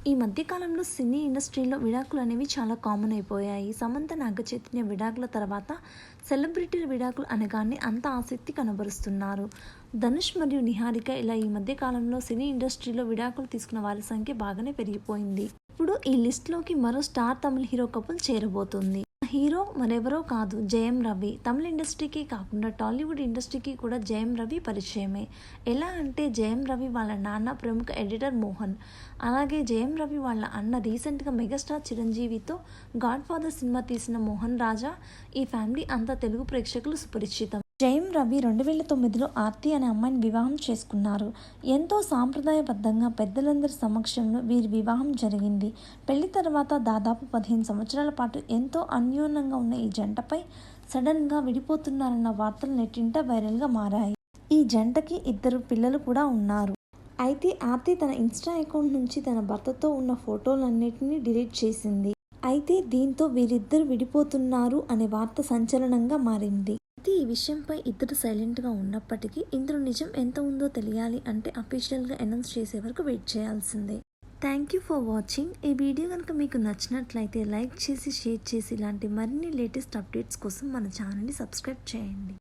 ఈ మధ్య కాలంలో సినీ ఇండస్ట్రీలో విడాకులు అనేవి చాలా కామన్ అయిపోయాయి. సమంత, నాగచైతన్య విడాకుల తర్వాత సెలబ్రిటీల విడాకులు అనగానే అంత ఆసక్తి కనబరుస్తున్నారు. ధనుష్ మరియు నిహారిక ఇలా ఈ మధ్య కాలంలో సినీ ఇండస్ట్రీలో విడాకులు తీసుకున్న వారి సంఖ్య బాగానే పెరిగిపోయింది. ఇప్పుడు ఈ లిస్ట్లోకి మరో స్టార్ తమిళ హీరో కపుల్ చేరబోతుంది. హీరో మరెవరో కాదు, జయం రవి. తమిళ ఇండస్ట్రీకి కాకుండా టాలీవుడ్ ఇండస్ట్రీకి కూడా జయం రవి పరిచయమే. ఎలా అంటే జయం రవి వాళ్ళ నాన్న ప్రముఖ ఎడిటర్ మోహన్, అలాగే జయం రవి వాళ్ళ అన్న రీసెంట్గా మెగాస్టార్ చిరంజీవితో గాడ్ ఫాదర్ సినిమా తీసిన మోహన్ రాజా. ఈ ఫ్యామిలీ అంతా తెలుగు ప్రేక్షకులు సుపరిచితం. జయం రవి 2009లో ఆర్తి అనే అమ్మాయిని వివాహం చేసుకున్నారు. ఎంతో సాంప్రదాయబద్ధంగా పెద్దలందరి సమక్షంలో వీరి వివాహం జరిగింది. పెళ్లి తర్వాత దాదాపు 15 సంవత్సరాల పాటు ఎంతో అన్యోన్యంగా ఉన్న ఈ జంటపై సడన్గా విడిపోతున్నారన్న వార్తలు నెట్టింట వైరల్గా మారాయి. ఈ జంటకి 2 పిల్లలు కూడా ఉన్నారు. అయితే ఆర్తి తన ఇన్స్టా అకౌంట్ నుంచి తన భర్తతో ఉన్న ఫోటోలన్నిటినీ డిలీట్ చేసింది. అయితే దీంతో వీరిద్దరు విడిపోతున్నారు అనే వార్త సంచలనంగా మారింది. అయితే ఈ విషయంపై ఇద్దరు సైలెంట్గా ఉన్నప్పటికీ ఇందులో నిజం ఎంత ఉందో తెలియాలి అంటే అఫీషియల్గా అనౌన్స్ చేసే వరకు వెయిట్ చేయాల్సిందే. Thank you for watching. ఈ వీడియో కనుక మీకు నచ్చినట్లయితే లైక్ చేసి, షేర్ చేసి ఇలాంటి మరిన్ని లేటెస్ట్ అప్డేట్స్ కోసం మన ఛానల్ని సబ్స్క్రైబ్ చేయండి.